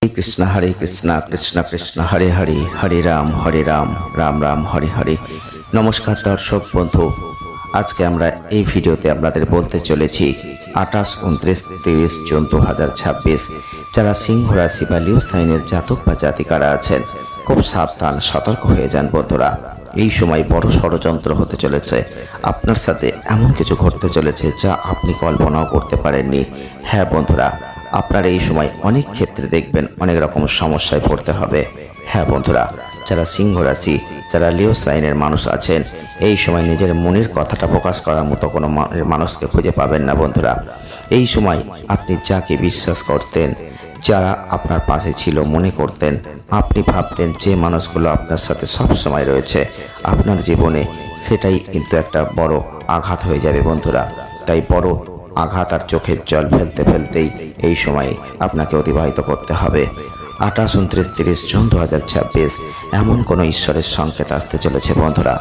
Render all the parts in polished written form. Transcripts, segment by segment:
हरे कृष्णा कृष्णा कृष्णा हरे हरे हरे राम राम राम हरे हरे। नमस्कार दर्शक बंधु, आज के আমরা এই ভিডিওতে আপনাদের বলতে চলেছি 28, 29, 30 জুন 2026 যারা সিংহ রাশি বা লিও সাইনের জাতক বা জাতিকারা আছেন, খুব সাবধান সতর্ক হয়ে যান বন্ধুরা। এই সময় বড় ষড়যন্ত্র হতে চলেছে, আপনার সাথে এমন কিছু ঘটতে চলেছে যা আপনি কল্পনাও করতে পারেননি। হ্যাঁ বন্ধুরা, আপনার এই সময় অনেক ক্ষেত্রে দেখবেন অনেক রকম সমস্যায় পড়তে হবে। হ্যাঁ বন্ধুরা, যারা সিংহ রাশি, যারা লিও সাইনের মানুষ আছেন, এই সময় নিজের মনের কথাটা প্রকাশ করার মতো কোনো মানুষকে খুঁজে পাবেন না বন্ধুরা। এই সময় আপনি যাকে বিশ্বাস করতেন, যারা আপনার পাশে ছিল, মনে করতেন, আপনি ভাবতেন যে মানুষগুলো আপনার সাথে সব সময় রয়েছে আপনার জীবনে, সেটাই কিন্তু একটা বড় আঘাত হয়ে যাবে বন্ধুরা। তাই বড় আঘাত আর চোখের জল ফেলতে ফেলতেই এই সময় আপনাকে অতিবাহিত করতে হবে। 28, 29, 30 জুন 2026 এমন কোনো ঈশ্বরের সংকেত আসতে চলেছে বন্ধুরা।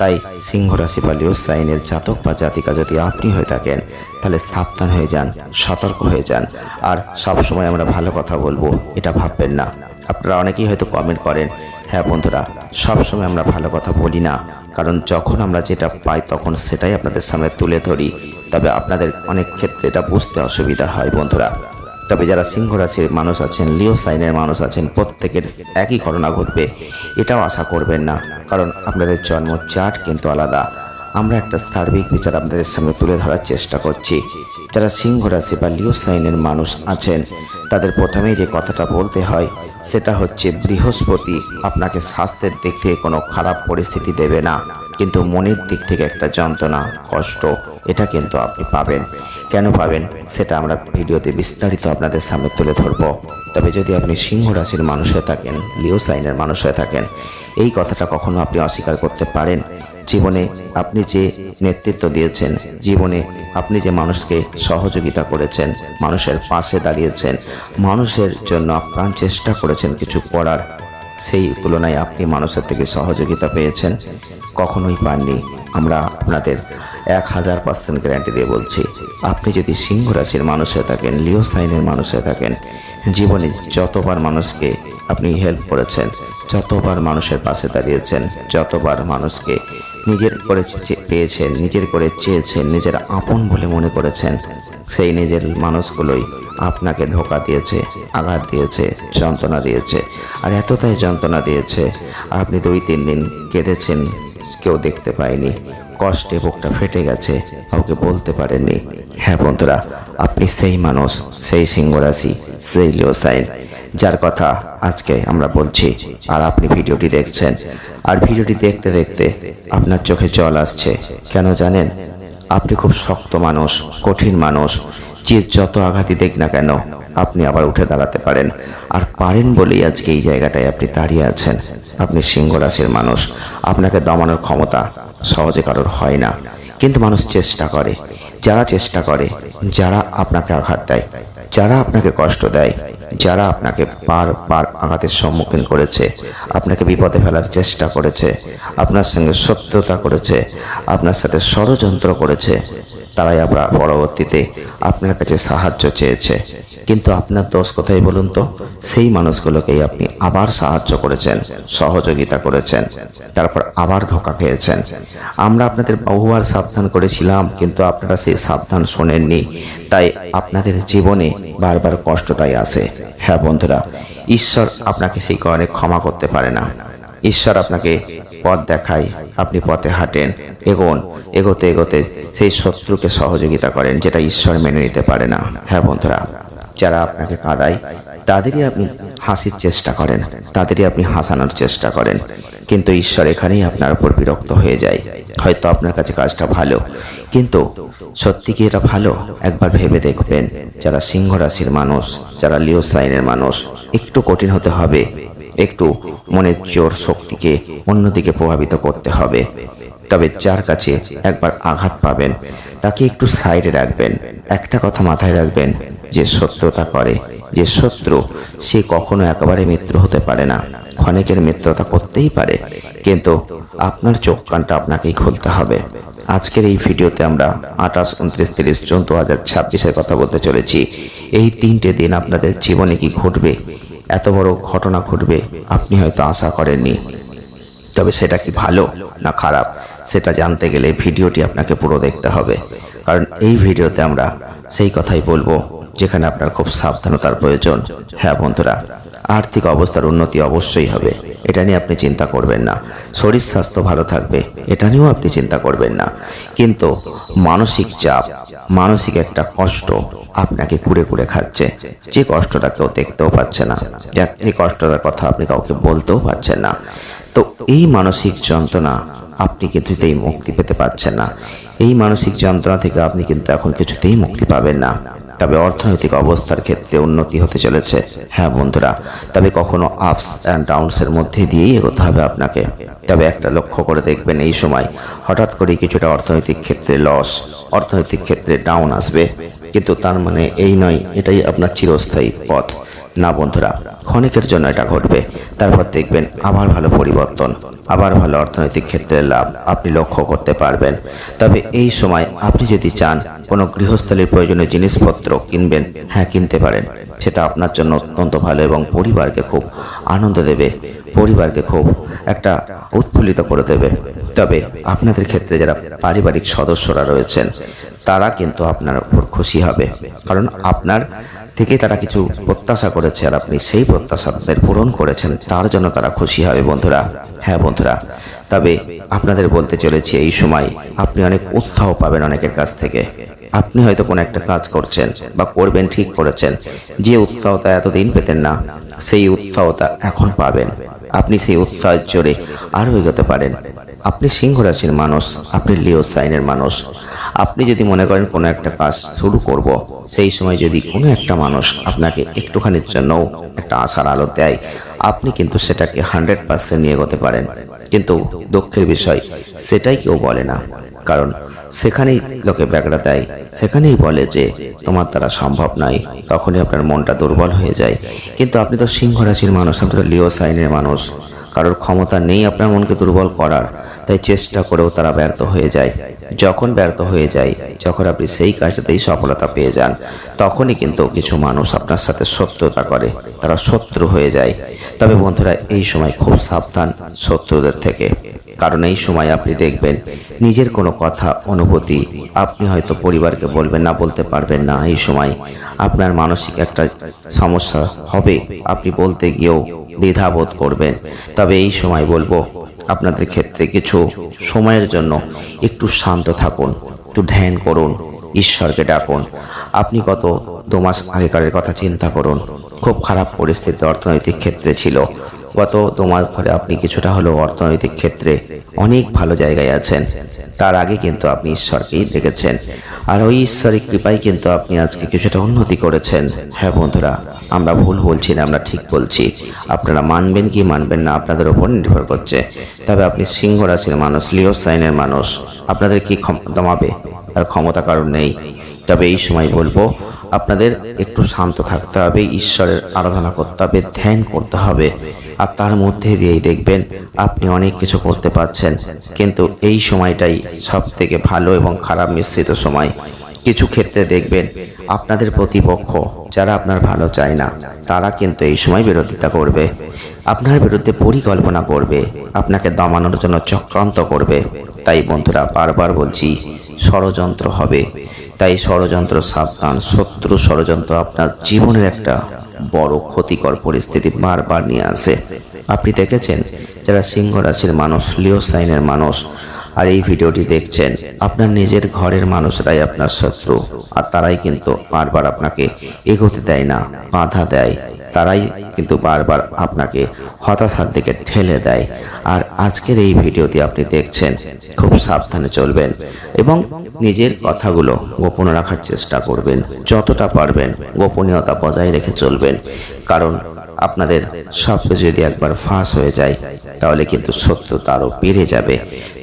তাই সিংহ রাশি বা লিও সাইনের জাতক বা জাতিকা যদি আপনি হয়ে থাকেন, তাহলে সাবধান হয়ে যান, সতর্ক হয়ে যান। আর সবসময় আমরা ভালো কথা বলবো এটা ভাববেন না। আপনারা অনেকেই হয়তো কমেন্ট করেন, হ্যাঁ বন্ধুরা, সবসময় আমরা ভালো কথা বলি না, কারণ যখন আমরা যেটা পাই তখন সেটাই আপনাদের সামনে তুলে ধরি। তবে আপনাদের অনেক ক্ষেত্রে এটা বুঝতে অসুবিধা হয় বন্ধুরা। তবে যারা সিংহ রাশির মানুষ আছেন, লিও সাইনের মানুষ আছেন, প্রত্যেকের একই ঘটনা ঘটবে এটাও আশা করবেন না, কারণ আপনাদের জন্ম চার্ট কিন্তু আলাদা। আমরা একটা সার্বিক বিচার আপনাদের সামনে তুলে ধরার চেষ্টা করছি। যারা সিংহ রাশি বা লিও সাইনের মানুষ আছেন, তাদের প্রথমেই যে কথাটা বলতে হয় সেটা হচ্ছে, বৃহস্পতি আপনাকে স্বাস্থ্যের দিক থেকে কোনো খারাপ পরিস্থিতি দেবে না, কিন্তু মনের দিক থেকে একটা যন্ত্রণা, কষ্ট এটা কিন্তু আপনি পাবেন। কেন পাবেন সেটা আমরা ভিডিওতে বিস্তারিত আপনাদের সামনে তুলে ধরব। তবে যদি আপনি সিংহ রাশির মানুষ হয়ে থাকেন, লিও সাইনের মানুষ হয়ে থাকেন, এই কথাটা কখনো আপনি অস্বীকার করতে পারেন। জীবনে আপনি যে নেতৃত্ব দিয়েছেন, জীবনে আপনি যে মানুষকে সহযোগিতা করেছেন, মানুষের পাশে দাঁড়িয়েছেন, মানুষের জন্য আপ্রাণ চেষ্টা করেছেন কিছু করার, সেই তুলনায় আপনি মানুষের থেকে সহযোগিতা পেয়েছেন? কখনোই পাননি। আমরা আপনাদের 1000% গ্যারান্টি দিয়ে বলছি, আপনি যদি সিংহ রাশির মানুষ হয়ে থাকেন, লিও সাইনের মানুষ হয়ে থাকেন, জীবনে যতবার মানুষকে আপনি হেল্প করেছেন, যতবার মানুষের পাশে দাঁড়িয়েছেন, যতবার মানুষকে নিজের করে পেয়েছেন, নিজের করে চেয়েছেন, নিজের আপন বলে মনে করেছেন, সেই নিজের মানুষগুলোই আপনাকে ধোঁকা দিয়েছে, আঘাত দিয়েছে, যন্ত্রণা দিয়েছে। আর এতটাই যন্ত্রণা দিয়েছে, আপনি 2-3 দিন কেঁদেছেন, কেউ দেখতে পায়নি, কষ্টে বুকটা ফেটে গেছে, কাউকে বলতে পারেননি। হ্যাঁ বন্ধুরা, আপনি সেই মানুষ, সেই সিংহ রাশি, সেই লিও সাইন, যার কথা আজকে আমরা বলছি। আর আপনি ভিডিওটি দেখছেন, আর ভিডিওটি দেখতে দেখতে আপনার চোখে জল আসছে। কেন জানেন? আপনি খুব শক্ত মানুষ, কঠিন মানুষ, যে যত আঘাতই দেখ না কেন আপনি আবার উঠে দাঁড়াতে পারেন। আর পারেন বলেই আজকে এই জায়গাটায় আপনি দাঁড়িয়ে আছেন। আপনি সিংহ রাশির মানুষ, আপনাকে দমানোর ক্ষমতা সহজে কারোর হয় না, কিন্তু মানুষ চেষ্টা করে। যারা চেষ্টা করে, যারা আপনাকে আঘাত দেয়, যারা আপনাকে কষ্ট দেয়, যারা আপনাকে বারবার আঘাতের সম্মুখীন করেছে, আপনাকে বিপদে ফেলার চেষ্টা করেছে, আপনার সঙ্গে শত্রুতা করেছে, আপনার সাথে ষড়যন্ত্র করেছে, তারাই আবার পরবর্তীতে আপনার কাছে সাহায্য চেয়েছে। কিন্তু আপনার দোষ কোথায় বলুন তো? সেই মানুষগুলোকেই আপনি আবার সাহায্য করেছেন, সহযোগিতা করেছেন, তারপর আবার ধোঁকা খেয়েছেন। আমরা আপনাদের বহুবার সাবধান করেছিলাম, কিন্তু আপনারা সেই সাবধান শোনেননি, তাই আপনাদের জীবনে বারবার কষ্টটাই আসে। হ্যাঁ বন্ধুরা, ঈশ্বর আপনাকে সেই কারণে ক্ষমা করতে পারে না। ঈশ্বর আপনাকে পথ দেখায়, আপনি পথে হাঁটেন, এগোতে এগোতে সেই শত্রুকে সহযোগিতা করেন, যেটা ঈশ্বর মেনে নিতে পারে না। হ্যাঁ বন্ধুরা, যারা আপনাকে কাঁদায় তাদেরই আপনি হাসির চেষ্টা করেন, তাদেরই আপনি হাসানোর চেষ্টা করেন, কিন্তু ঈশ্বর এখানেই আপনার উপর বিরক্ত হয়ে যায়। হয়তো আপনার কাছে কাজটা ভালো, কিন্তু সত্যি কি এটা ভালো? একবার ভেবে দেখবেন। যারা সিংহ রাশির মানুষ, যারা লিও সাইনের মানুষ, একটু কঠিন হতে হবে, একটু মনের জোর শক্তিকে অন্যদিকে প্রভাবিত করতে হবে। তবে যার কাছে একবার আঘাত পাবেন, তাকে একটু সাইডে রাখবেন। একটা কথা মাথায় রাখবেন, যে শত্রুতা করে, যে শত্রু, সে কখনো একেবারে মিত্র হতে পারে না। ক্ষণিকের মিত্রতা করতেই পারে, কিন্তু আপনার চোখ কানটা আপনাকেই খুলতে হবে। আজকের এই ভিডিওতে আমরা 28, 29, 30 জুন 2026 কথা বলতে চলেছি। এই 3টে দিন আপনাদের জীবনে কি ঘটবে, এত বড় ঘটনা ঘটবে আপনি হয়তো আশা করেননি। তবে সেটা কি ভালো না খারাপ সেটা জানতে গেলে ভিডিওটি আপনাকে পুরো দেখতে হবে, কারণ এই ভিডিওতে আমরা সেই কথাই বলবো যেখানে আপনার খুব সাবধানতার প্রয়োজন। হ্যাঁ বন্ধুরা, আর্থিক অবস্থার উন্নতি অবশ্যই হবে, এটা নিয়ে আপনি চিন্তা করবেন না। শরীর স্বাস্থ্য ভালো থাকবে, এটা নিয়েও আপনি চিন্তা করবেন না। কিন্তু মানসিক চাপ, মানসিক একটা কষ্ট আপনাকে কুড়ে কুড়ে খাচ্ছে, যে কষ্টটা কেউ দেখতেও পাচ্ছে না, যে কষ্টটার কথা আপনি কাউকে বলতেও পাচ্ছেন না। তো এই মানসিক যন্ত্রণা আপনি কিছুতেই মুক্তি পেতে পারছেন না। এই মানসিক যন্ত্রণা থেকে আপনি কিন্তু এখন কিছুতেই মুক্তি পাবেন না। তবে অর্থনৈতিক অবস্থার ক্ষেত্রে উন্নতি হতে চলেছে। হ্যাঁ বন্ধুরা, তবে কখনো আপস অ্যান্ড ডাউনসের মধ্যে দিয়েই এগোতে হবে আপনাকে। তবে একটা লক্ষ্য করে দেখবেন, এই সময় হঠাৎ করে কিছুটা অর্থনৈতিক ক্ষেত্রে লস, অর্থনৈতিক ক্ষেত্রে ডাউন আসবে, কিন্তু তার মানে এই নয় এটাই আপনার চিরস্থায়ী পথ। না বন্ধুরা, ক্ষণিকের জন্য এটা ঘটবে, তারপর দেখবেন আবার ভালো পরিবর্তন, আবার ভালো অর্থনৈতিক ক্ষেত্রে লাভ আপনি লক্ষ্য করতে পারবেন। তবে এই সময় আপনি যদি চান কোনো গৃহস্থলীর প্রয়োজনীয় জিনিসপত্র কিনবেন, হ্যাঁ কিনতে পারেন। সেটা আপনার জন্য অত্যন্ত ভালো এবং পরিবারকে খুব আনন্দ দেবে, পরিবারকে খুব একটা উৎফুল্লিত করে দেবে। তবে আপনাদের ক্ষেত্রে যারা পারিবারিক সদস্যরা রয়েছেন তারা কিন্তু আপনার উপর খুশি হবে, কারণ আপনার থেকে তারা কিছু প্রত্যাশা করেছে আর আপনি সেই প্রত্যাশাদের পূরণ করেছেন, তার জন্য তারা খুশি হবে বন্ধুরা। হ্যাঁ বন্ধুরা, তবে আপনাদের বলতে চলেছি এই সময় আপনি অনেক উৎসাহ পাবেন অনেকের কাছ থেকে। আপনি হয়তো কোনো একটা কাজ করছেন বা করবেন, ঠিক করেছেন, যে উৎসাহটা এতদিন পেতেন না সেই উৎসাহটা এখন পাবেন। আপনি সেই উৎসাহের জোরে আরও এগোতে পারেন। আপনি সিংহ রাশির মানুষ, আপনি লিও সাইনের মানুষ। আপনি যদি মনে করেন কোনো একটা কাজ শুরু করব, সেই সময় যদি কোনো একটা মানুষ আপনাকে একটুখানির জন্যও একটা আশার আলো দেয়, আপনি কিন্তু সেটাকে 100% নিয়ে এগোতে পারেন। কিন্তু দুঃখের বিষয় সেটাই কেউ বলে না, কারণ সেখানেই লোকে ব্যাগড়া দেয়, সেখানেই বলে যে তোমার দ্বারা সম্ভব নয়, তখনই আপনার মনটা দুর্বল হয়ে যায়। কিন্তু আপনি তো সিংহ রাশির মানুষ, আপনি তো লিও সাইনের মানুষ, কারোর ক্ষমতা নেই আপনার মনকে দুর্বল করার, তাই চেষ্টা করেও তারা ব্যর্থ হয়ে যায়। যখন ব্যর্থ হয়ে যায়, যখন আপনি সেই কাজটাতেই সফলতা পেয়ে যান, তখনই কিন্তু কিছু মানুষ আপনার সাথে শত্রুতা করে, তারা শত্রু হয়ে যায়। তবে বন্ধুরা, এই সময় খুব সাবধান শত্রুদের থেকে, কারণ এই সময় আপনি দেখবেন নিজের কোনো কথা, অনুভূতি আপনি হয়তো পরিবারকে বলবেন না, বলতে পারবেন না। এই সময় আপনার মানসিক একটা সমস্যা হবে, আপনি বলতে গিয়েও দ্বিধাবোধ করবেন। তবে এই সময় বলবো আপনাদের ক্ষেত্রে কিছু সময়ের জন্য একটু শান্ত থাকুন, একটু ধ্যান করুন, ঈশ্বরকে ডাকুন। আপনি গত 2 মাস আগেকারের কথা চিন্তা করুন, খুব খারাপ পরিস্থিতি অর্থনৈতিক ক্ষেত্রে ছিল। গত 2 মাস ধরে আপনি কিছুটা হলেও অর্থনৈতিক ক্ষেত্রে অনেক ভালো জায়গায় আছেন। তার আগে কিন্তু আপনি ঈশ্বরকেই দেখেছেন, আর ওই ঈশ্বরের কৃপায় কিন্তু আপনি আজকে কিছুটা উন্নতি করেছেন। হ্যাঁ বন্ধুরা, আমরা ভুল বলছি না, আমরা ঠিক বলছি। আপনারা মানবেন কি মানবেন না আপনাদের উপর নির্ভর করছে। তবে আপনি সিংহ রাশির মানুষ, লিও সাইনের মানুষ, আপনাদের কি দমাবে? আর ক্ষমতা কারণ নেই। তবে এই সময় বলবো আপনাদের একটু শান্ত থাকতে হবে, ঈশ্বরের আরাধনা করতে হবে, ধ্যান করতে হবে, আর তার মধ্যে দিয়েই দেখবেন আপনি অনেক কিছু করতে পারছেন। কিন্তু এই সময়টাই সব থেকে ভালো এবং খারাপ মিশ্রিত সময়। কিছু ক্ষেত্রে দেখবেন আপনাদের প্রতিপক্ষ যারা আপনার ভালো চায় না, তারা কিন্তু এই সময় বিরোধিতা করবে, আপনার বিরুদ্ধে পরিকল্পনা করবে, আপনাকে দমানোর জন্য চক্রান্ত করবে। তাই বন্ধুরা, বারবার বলছি, ষড়যন্ত্র হবে, তাই ষড়যন্ত্র সাবধান। শত্রু ষড়যন্ত্র আপনার জীবনের একটা বড় ক্ষতিকর পরিস্থিতি বারবার নিয়ে আসে। আপনি দেখেছেন যারা সিংহ রাশির মানুষ, লিও সাইনের মানুষ, আর এই ভিডিওটি দেখছেন, আপনার নিজের ঘরের মানুষরাই আপনার শত্রু, আর তারাই কিন্তু বারবার আপনাকে এগোতে দেয় না, বাধা দেয়, তারাই কিন্তু বারবার আপনাকে হতাশার দিকে ঠেলে দেয়। আর আজকের এই ভিডিওটি আপনি দেখছেন, খুব সাবধানে চলবেন এবং নিজের কথাগুলো গোপন রাখার চেষ্টা করবেন, যতটা পারবেন গোপনীয়তা বজায় রেখে চলবেন। কারণ আপনাদের সব কিছু যদি একবার ফাঁস হয়ে যায়, তাহলে কিন্তু শত্রুতা আরও বেড়ে যাবে।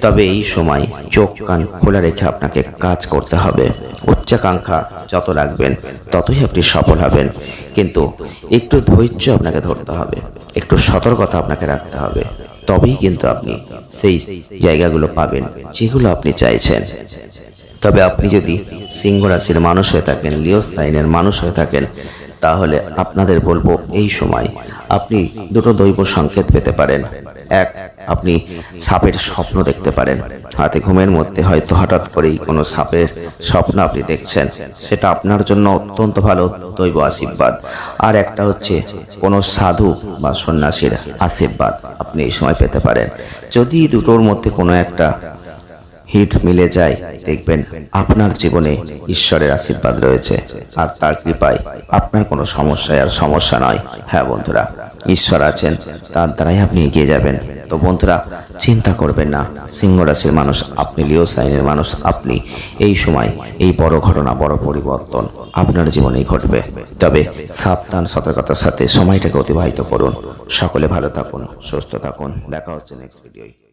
তবে এই সময় চোখ কান খোলা রেখে আপনাকে কাজ করতে হবে। উচ্চাকাঙ্ক্ষা যত রাখবেন ততই আপনি সফল হবেন, কিন্তু একটু ধৈর্য আপনাকে ধরতে হবে, একটু সতর্কতা আপনাকে রাখতে হবে, তবেই কিন্তু আপনি সেই জায়গাগুলো পাবেন যেগুলো আপনি চাইছেন। তবে আপনি যদি সিংহ রাশির মানুষ হয়ে থাকেন, লিও সাইনের মানুষ হয়ে থাকেন, তাহলে আপনাদের বলবো এই সময় আপনি দুটো দৈব সংকেত পেতে পারেন। এক, আপনি সাপের স্বপ্ন দেখতে পারেন। রাতে ঘুমের মধ্যে হয়তো হঠাৎ করেই কোনো সাপের স্বপ্ন আপনি দেখছেন, সেটা আপনার জন্য অত্যন্ত ভালো দৈব আশীর্বাদ। আর একটা হচ্ছে কোনো সাধু বা সন্ন্যাসীর আশীর্বাদ আপনি এই সময় পেতে পারেন। যদি দুটোর মধ্যে কোনো একটা হিট মিলে যায়, দেখবেন আপনার জীবনে ঈশ্বরের আশীর্বাদ রয়েছে, আর তার কৃপায় আপনার কোনো সমস্যায় আর সমস্যা নয়। হ্যাঁ বন্ধুরা, ঈশ্বর আছেন, তার দ্বারাই আপনি এগিয়ে যাবেন। তো বন্ধুরা, চিন্তা করবেন না, সিংহ রাশির মানুষ আপনি, লিও সাইনের মানুষ আপনি, এই সময় এই বড় ঘটনা, বড় পরিবর্তন আপনার জীবনেই ঘটবে। তবে সাবধান, সতর্কতার সাথে সময়টাকে অতিবাহিত করুন। সকলে ভালো থাকুন, সুস্থ থাকুন। দেখা হচ্ছে নেক্সট ভিডিওয়।